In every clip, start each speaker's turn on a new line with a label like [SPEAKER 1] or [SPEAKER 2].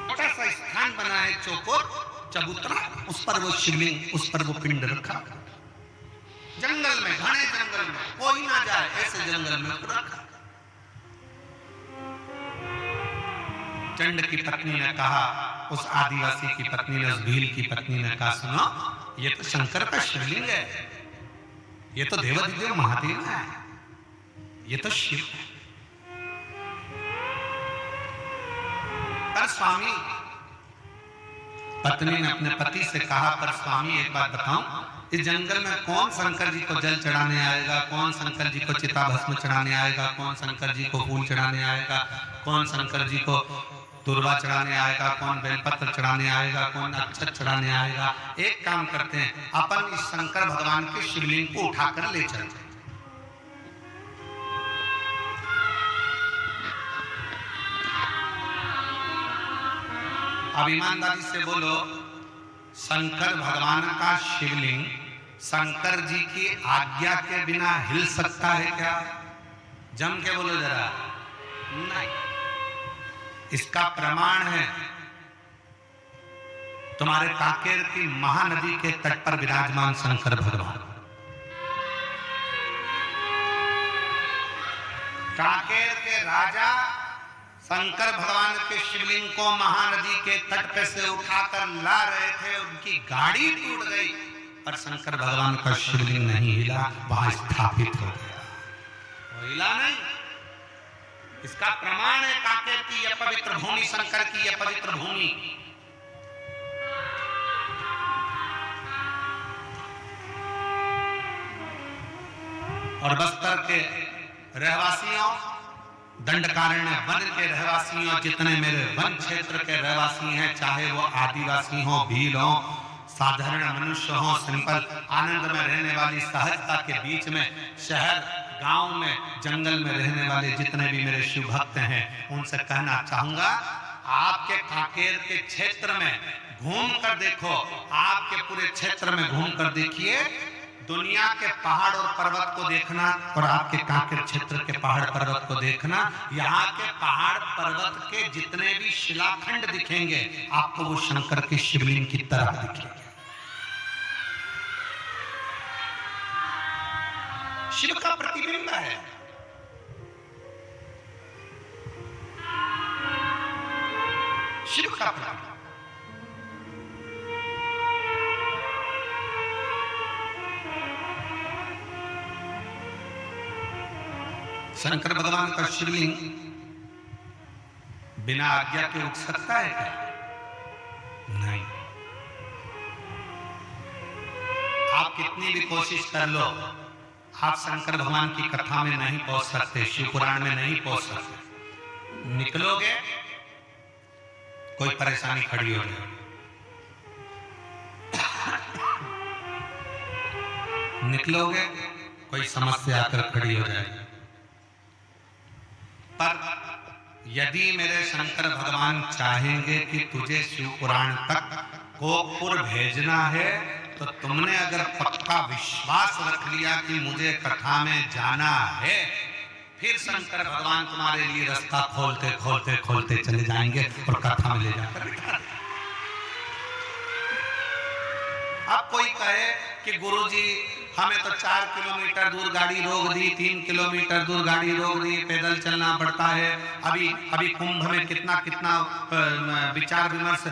[SPEAKER 1] छोटा सा स्थान बना है चौकोर, चबूतरा, उस पर वो शिवलिंग, उस पर वो पिंड रखा। जंगल में, घने जंगल में, कोई ना जाए ऐसे जंगल में रखा। चंड की पत्नी ने कहा, उस आदिवासी की पत्नी ने, उस भील की पत्नी ने कहा, सुनो, ये तो शंकर का शिवलिंग है, ये तो देवाधिदेव महादेव है, ये तो शिव है। पर स्वामी, पत्नी ने अपने पति से कहा, पर स्वामी एक बात बताऊं, इस जंगल में कौन शंकर जी को जल चढ़ाने आएगा, कौन शंकर जी को चिता भस्म चढ़ाने आएगा, कौन शंकर जी को फूल चढ़ाने आएगा, कौन शंकर जी को दुर्वा चढ़ाने आएगा, कौन बेलपत्र चढ़ाने आएगा, कौन अक्षत चढ़ाने आएगा। एक काम करते हैं, अपन इस शंकर भगवान के शिवलिंग को उठाकर ले चलते हैं। अब ईमानदारी से बोलो, शंकर भगवान का शिवलिंग शंकर जी की आज्ञा के बिना हिल सकता है क्या? जम के बोलो जरा। नहीं। इसका प्रमाण है तुम्हारे कांकेर की महानदी के तट पर विराजमान शंकर भगवान। कांकेर के राजा शंकर भगवान के शिवलिंग को महानदी के तट पे से उठाकर ला रहे थे, उनकी गाड़ी टूट गई, पर शंकर भगवान का शिवलिंग नहीं हिला, वहां स्थापित हो गया, वो हिला नहीं। इसका प्रमाण है कांकेर की यह पवित्र भूमि, शंकर की यह पवित्र भूमि। और बस्तर के रहवासियों, दंडकारण्य वन के रहवासियों, जितने मेरे वन क्षेत्र के रहवासी हैं, चाहे वो आदिवासी हो, भील हो, साधारण मनुष्य हो, सिंपल आनंद में रहने वाली सहजता के बीच में, शहर गांव में, जंगल में रहने वाले जितने भी मेरे शिव भक्त हैं, उनसे कहना चाहूंगा, आपके कांकेर के क्षेत्र में घूम कर देखो, आपके पूरे क्षेत्र में घूम कर देखिए, दुनिया के पहाड़ और पर्वत को देखना और आपके कांकेर क्षेत्र के पहाड़ पर्वत को देखना, यहाँ के पहाड़ पर्वत के जितने भी शिलाखंड दिखेंगे, आपको वो शंकर के शिवलिंग की तरह दिखेंगे। शिव का प्रतिबिंब है। शिव का प्रतिबिंब। शंकर भगवान का शिवलिंग बिना आज्ञा के उठ सकता है क्या? नहीं। आप कितनी भी कोशिश कर लो, आप शंकर भगवान की कथा में नहीं पहुंच सकते, शिव पुराण में नहीं पहुंच सकते। निकलोगे, कोई परेशानी खड़ी हो जाएगी, निकलोगे, कोई समस्या आकर खड़ी हो जाएगी। पर यदि मेरे शंकर भगवान चाहेंगे कि तुझे शिव पुराण तक कोकपुर भेजना है, तो तुमने अगर पक्का विश्वास रख लिया कि मुझे कथा में जाना है, फिर शंकर भगवान तुम्हारे लिए रास्ता खोलते खोलते खोलते चले जाएंगे और कथा में ले जाकर बिठा देंगे। अब कोई कहे कि गुरुजी हमें तो 4 किलोमीटर दूर गाड़ी रोक दी, 3 किलोमीटर दूर गाड़ी रोक दी, पैदल चलना पड़ता है। अभी कुंभ में कितना विचार विमर्श,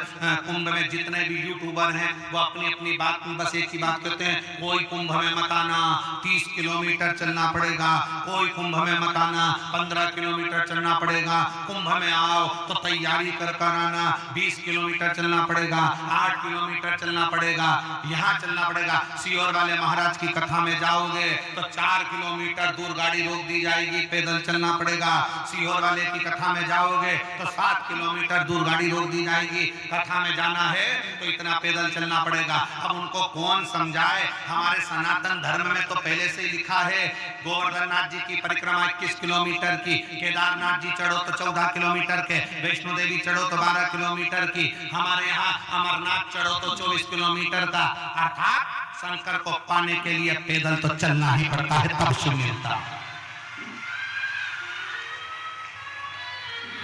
[SPEAKER 1] कुंभ में जितने भी यूट्यूबर हैं वो अपनी अपनी बात में बस एक ही बात कहते हैं, कोई कुंभ में मत आना, 30 किलोमीटर चलना पड़ेगा, कोई कुंभ में मत आना, 15 किलोमीटर चलना पड़ेगा, कुंभ में आओ तो तैयारी कर आना, 20 किलोमीटर चलना पड़ेगा, 8 किलोमीटर चलना पड़ेगा, यहाँ चलना पड़ेगा। सीहोर वाले महाराज की कथा में जाओगे तो 4 किलोमीटर दूर गाड़ी रोक दी जाएगी, पैदल चलना पड़ेगा। सीहोर वाले की कथा में जाओगे तो 7 किलोमीटर दूर गाड़ी रोक दी जाएगी, कथा में जाना है तो इतना पैदल चलना पड़ेगा। अब उनको कौन समझाए? हमारे सनातन धर्म में तो पहले से ही लिखा है, गोवर्धन नाथ जी की परिक्रमा 21 किलोमीटर की, केदारनाथ जी चढ़ो तो 14 किलोमीटर के, वैष्णो देवी चढ़ो तो 12 किलोमीटर की, हमारे यहाँ अमरनाथ चढ़ो तो 24 किलोमीटर का। अर्थात शंकर को पाने के लिए पैदल तो चलना ही पड़ता है, तब शिव मिलता है।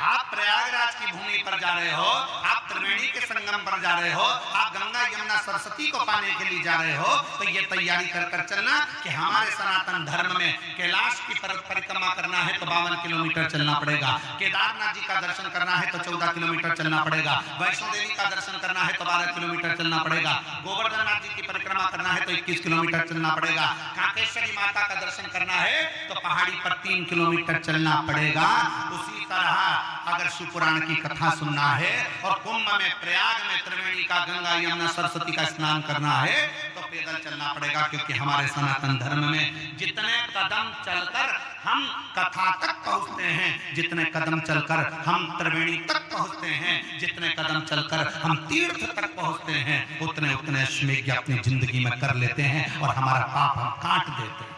[SPEAKER 1] आप प्रयागराज की भूमि पर जा रहे हो, आप त्रिवेणी के संगम पर जा रहे हो, आप गंगा यमुना सरस्वती को पाने के लिए जा रहे हो, तो ये तैयारी कर चलना कि हमारे सनातन धर्म में कैलाश की परिक्रमा करना है तो 52 किलोमीटर चलना पड़ेगा, केदारनाथ जी का दर्शन करना है तो 14 किलोमीटर चलना पड़ेगा, वैष्णो देवी का दर्शन करना है तो 12 किलोमीटर चलना पड़ेगा, गोवर्धन नाथ जी की परिक्रमा करना है तो 21 किलोमीटर चलना पड़ेगा, कांकेश्वरी माता का दर्शन करना है तो पहाड़ी पर 3 किलोमीटर चलना पड़ेगा। उसी तरह अगर शिवपुराण की कथा सुनना है और कुंभ में, प्रयाग में, त्रिवेणी का, गंगा यमुना सरस्वती का स्नान करना है तो पैदल चलना पड़ेगा, क्योंकि हमारे सनातन धर्म में जितने कदम चलकर हम कथा तक पहुंचते हैं, जितने कदम चलकर हम त्रिवेणी तक पहुंचते हैं, जितने कदम चलकर हम तीर्थ तक पहुंचते हैं, उतने उतने अश्वमेध अपनी जिंदगी में कर लेते हैं और हमारा पाप हम काट देते हैं।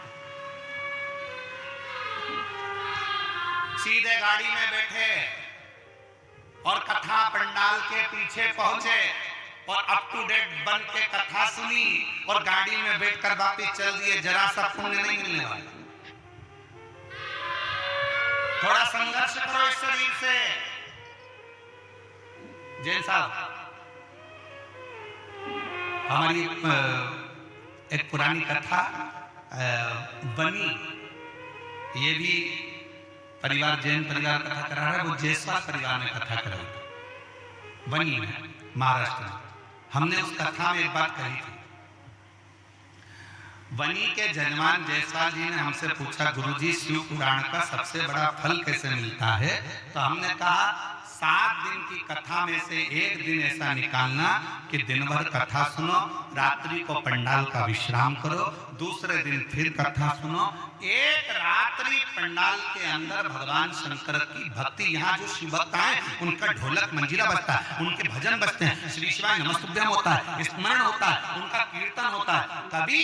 [SPEAKER 1] सीधे गाड़ी में बैठे और कथा पंडाल के पीछे पहुंचे और अप टू डेट बन के कथा सुनी और गाड़ी में बैठकर वापिस चल दिए, जरा सा पुण्य नहीं मिलने वाला। थोड़ा संघर्ष करो इस शरीर से। जैन साहब, हमारी एक पुरानी कथा बनी, ये भी परिवार, जैन परिवार कथा करा रहा है, वो जयसवाल परिवार ने कथा कराई बनी में, महाराष्ट्र में। हमने उस कथा में एक बात कही थी। वनी के जजमान जयसवाल जी ने हमसे पूछा, गुरुजी शिव पुराण का सबसे बड़ा फल कैसे मिलता है? तो हमने कहा 7 दिन की कथा में से एक दिन ऐसा निकालना कि दिन भर कथा सुनो, रात्रि को पंडाल का विश्राम करो, दूसरे दिन फिर कथा सुनो, एक रात्रि पंडाल के अंदर भगवान शंकर की भक्ति, यहाँ जो शिव भक्त हैं उनका ढोलक मंजीरा बजता है, उनके भजन बजते हैं, श्री शिवाय नमस्तुभ्यम होता है, स्मरण होता है, उनका कीर्तन होता है। कभी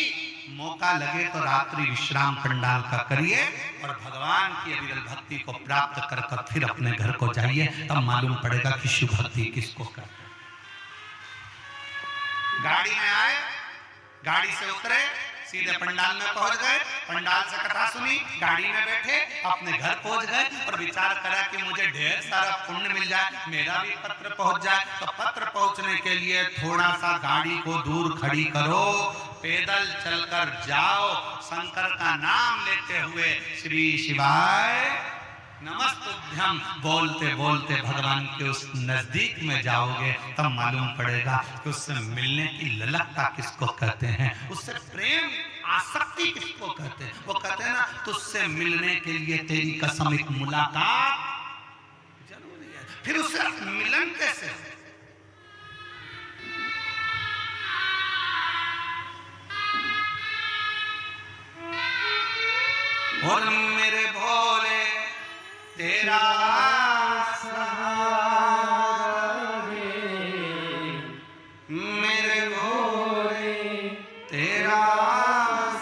[SPEAKER 1] मौका लगे तो रात्रि विश्राम पंडाल का करिए और भगवान की अविरल भक्ति को प्राप्त कर फिर अपने घर को जाइए, तब मालूम पड़ेगा कि शिव भक्ति किसको करते। गाड़ी में आए, गाड़ी से उतरे, सीधे पंडाल में पहुंच गए, पंडाल से कथा सुनी, गाड़ी में बैठे, अपने घर पहुंच गए और विचार करा कि मुझे ढेर सारा पुण्य मिल जाए, मेरा भी पत्र पहुंच जाए। तो पत्र पहुंचने के लिए थोड़ा सा गाड़ी को दूर खड़ी करो, पैदल चलकर जाओ, शंकर का नाम लेते हुए श्री शिवाय नमस्तुभ्यम बोलते बोलते भगवान के उस नजदीक में जाओगे, तब मालूम पड़ेगा कि उससे मिलने की ललकता किसको कहते हैं, उससे प्रेम आसक्ति किसको कहते हैं। वो कहते हैं ना, तुझसे मिलने के लिए तेरी कसम एक मुलाकात जरूरी है, फिर उससे मिलन कैसे? और मेरे भोले तेरा सहारा रे, मेरे भोले तेरा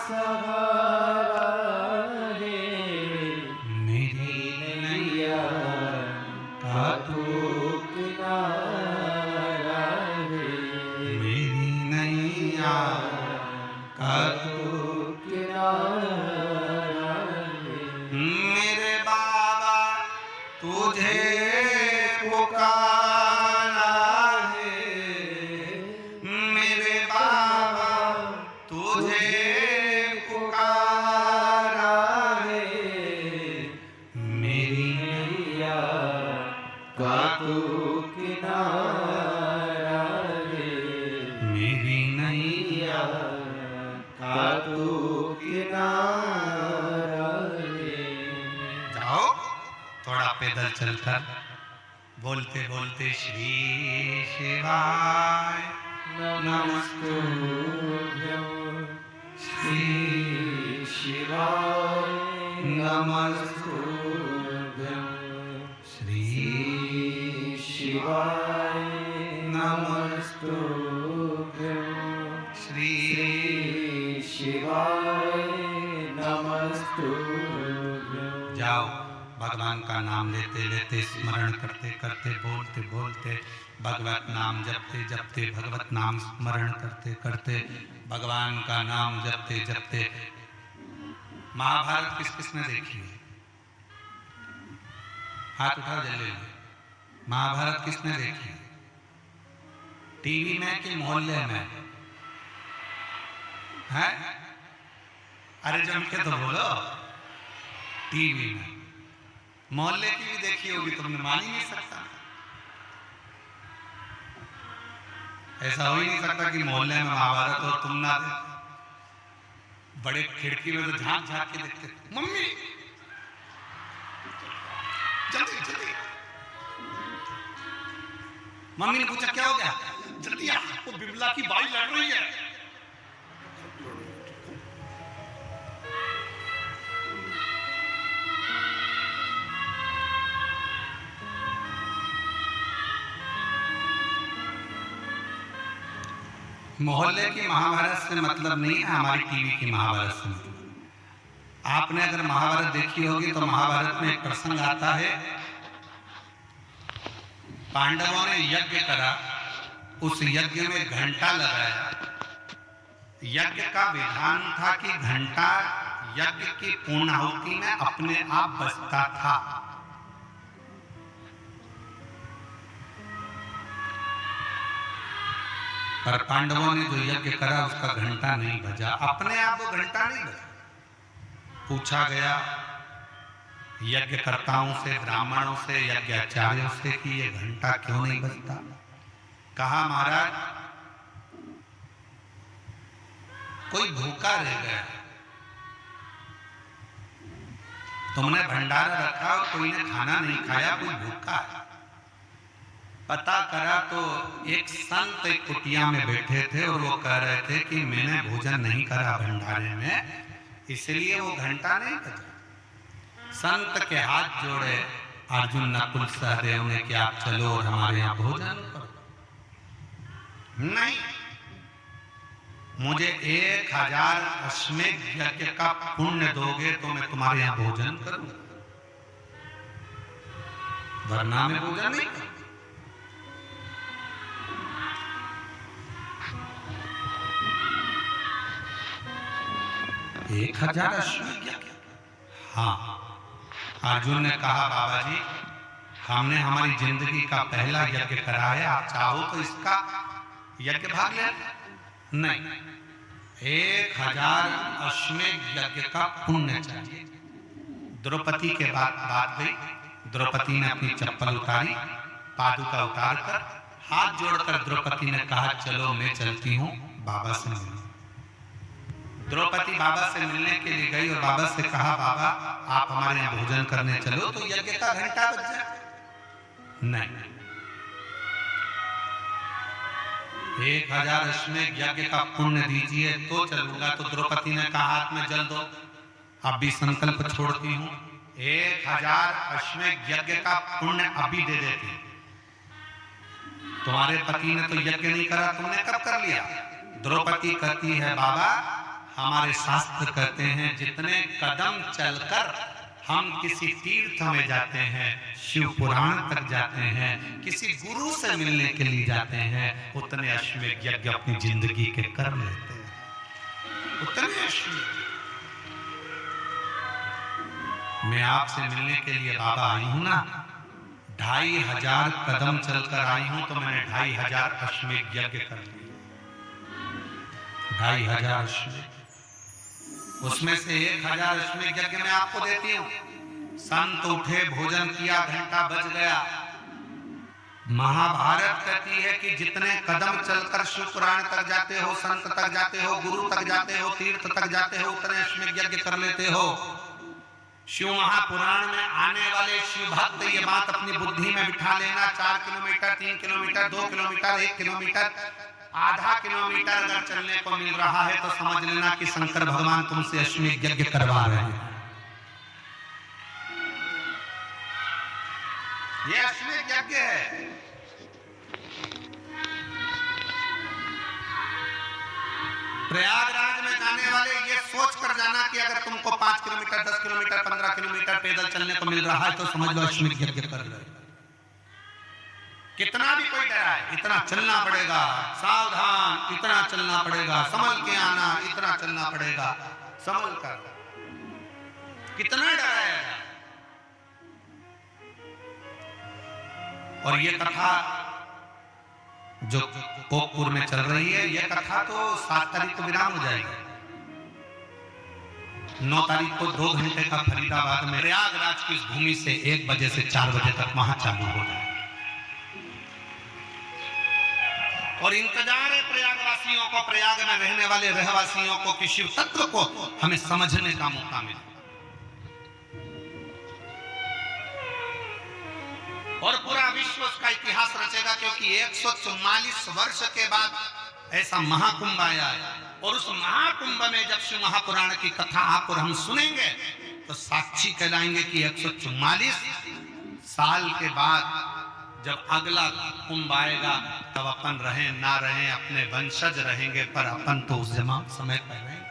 [SPEAKER 1] सहारा रे, मेरी नैया का तू किनारा रे, मेरी नैया का तू किनारा, तुझे पुकारा है मेरे बाबा, तुझे पुकारा है, मेरी नैया का तू किनारा है, मेरी नैया का तू किनारा है। जाओ, थोड़ा पैदल चलकर बोलते बोलते श्री शिवाय नमस्तुभ्यं, श्री शिवाय नमस्तुभ्यं, श्री शिवाय नमस्तुभ्यं, श्री शिवाय नमस्तुभ्यं। जाओ, भगवान का नाम लेते लेते, स्मरण करते करते, बोलते बोलते, भगवत नाम जपते जपते, भगवत नाम स्मरण करते करते, भगवान का नाम जपते जपते। महाभारत किस किसने देखी है? हाथ उठाओ जल्दी। महाभारत किसने देखी? टीवी में कि मोहल्ले में? है? अरे जम के तो बोलो। टीवी में। मोहल्ले की भी देखी होगी, तुमने मान ही नहीं सकता। ऐसा हो ही नहीं सकता कि मोहल्ले में महाभारत और तुम ना देखो। बड़े खिड़की में तो झांक झांक के देखते, मम्मी जल्दी जल्दी। मम्मी ने पूछा क्या हो गया? जल्दी आ, वो बिमला की बाई लड़ रही है। मोहल्ले की महाभारत से मतलब नहीं है, हमारी टीवी की महाभारत से मतलब। आपने अगर महाभारत देखी होगी तो महाभारत में एक प्रसंग आता है, पांडवों ने यज्ञ करा, उस यज्ञ में घंटा लगाया। यज्ञ का विधान था कि घंटा यज्ञ की पूर्णाहुति में अपने आप बजता था। पर पांडवों ने जो यज्ञ करा उसका घंटा नहीं बजा, अपने आप वो घंटा नहीं बजा। पूछा गया यज्ञकर्ताओं से, ब्राह्मणों से, यज्ञाचार्यों से कि ये घंटा क्यों नहीं बजता? कहा महाराज कोई भूखा रह गया, तुमने भंडारा रखा और कोई ने खाना नहीं खाया, कोई भूखा है। पता करा तो एक संत एक कुटिया में बैठे थे और वो कह रहे थे कि मैंने भोजन नहीं करा भंडारे में, इसलिए वो घंटा नहीं बजा। संत के हाथ जोड़े अर्जुन नकुल सहदेव ने कि आप चलो और हमारे यहाँ भोजन करो। नहीं, मुझे 1000 अश्वमेध यज्ञ का पुण्य दोगे तो मैं तुम्हारे यहाँ भोजन करूंगा, वरना मैं भोजन नहीं करूंगा। 1000 अश्वमेध यज्ञ? हाँ। अर्जुन ने कहा बाबा जी हमने हमारी जिंदगी का पहला यज्ञ करा है, आप चाहो तो इसका यज्ञ भाग ले। नहीं, 1000 अश्वमेध यज्ञ का पुण्य चाहिए। द्रौपदी के बाद बात गई, द्रौपदी ने अपनी चप्पल उतारी, पादुका उतार कर हाथ जोड़कर द्रौपदी ने कहा चलो मैं चलती हूँ बाबा से मिलने। द्रौपदी बाबा से मिलने के लिए गई और बाबा से कहा बाबा आप हमारे यहाँ भोजन करने चलो तो यज्ञ का घंटा बज जाए। नहीं, 1000 अश्वमेध यज्ञ का पुण्य दीजिए तो चलूंगा। तो द्रौपदी ने कहा हाथ में जल दो, अब भी संकल्प छोड़ती हूँ, 1000 अश्वमेध यज्ञ का पुण्य अभी दे देती। तुम्हारे पति ने तो यज्ञ नहीं करा, तुमने कब कर लिया? द्रौपदी कहती है बाबा हमारे शास्त्र कहते हैं जितने कदम चलकर हम किसी तीर्थ में जाते हैं, शिव पुराण तक जाते हैं, किसी गुरु से मिलने के लिए जाते हैं, उतने अश्वमेध यज्ञ अपनी जिंदगी के कर लेते हैं। उतने अश्वमेध। मैं आपसे मिलने के लिए बाबा आई हूं ना, 2500 कदम चलकर आई हूं तो मैंने 2500 अश्वमेध यज्ञ कर लिए। 2500 अश्वमेध, उसमें से 1000 अश्वमेध यज्ञ मैं आपको देती हूँ। संत उठे, भोजन किया, घंटा बज गया। महाभारत कहती है कि जितने कदम चलकर शिव पुराण तक जाते हो, संत तक जाते हो, गुरु तक जाते हो, तीर्थ तक जाते हो, उतने अश्वमेध यज्ञ कर लेते हो। शिव महापुराण में आने वाले शिव भक्त ये बात अपनी बुद्धि में बिठा लेना, 4 किलोमीटर, 3 किलोमीटर, 2 किलोमीटर, 1 किलोमीटर, आधा किलोमीटर अगर चलने को मिल रहा है तो समझ लेना कि शंकर भगवान तुमसे अश्वमेध यज्ञ करवा रहे हैं। ये अश्वमेध यज्ञ है। प्रयागराज में जाने वाले ये सोच कर जाना कि अगर तुमको 5 किलोमीटर, 10 किलोमीटर, 15 किलोमीटर पैदल चलने को मिल रहा है तो समझ लो अश्वमेध यज्ञ कर रहे हो। कितना भी कोई डरा है, इतना चलना पड़ेगा, सावधान, इतना चलना पड़ेगा, संभल के आना, इतना चलना पड़ेगा, संभल कर। कितना डराया और ये कथा जो कोकपुर में चल रही है, ये कथा तो 7 तारीख को विराम हो जाएगी। 9 तारीख को 2 घंटे का फरीदाबाद में प्रयागराज की इस भूमि से 1 बजे से 4 बजे तक वहां चालू हो जाए। और इंतजार है प्रयागवासियों को, प्रयाग में रहने वाले रहवासियों को कि शिव तत्व को हमें समझने का मौका मिले। और पूरा विश्व उसका इतिहास रचेगा, क्योंकि 144 वर्ष के बाद ऐसा महाकुंभ आया है। और उस महाकुंभ में जब शिव महापुराण की कथा आप और हम सुनेंगे तो साक्षी कहलाएंगे कि 144 साल के बाद जब अगला कुंभ आएगा तब अपन रहें ना रहें, अपने वंशज रहेंगे, पर अपन तो उस समय पर रहेंगे।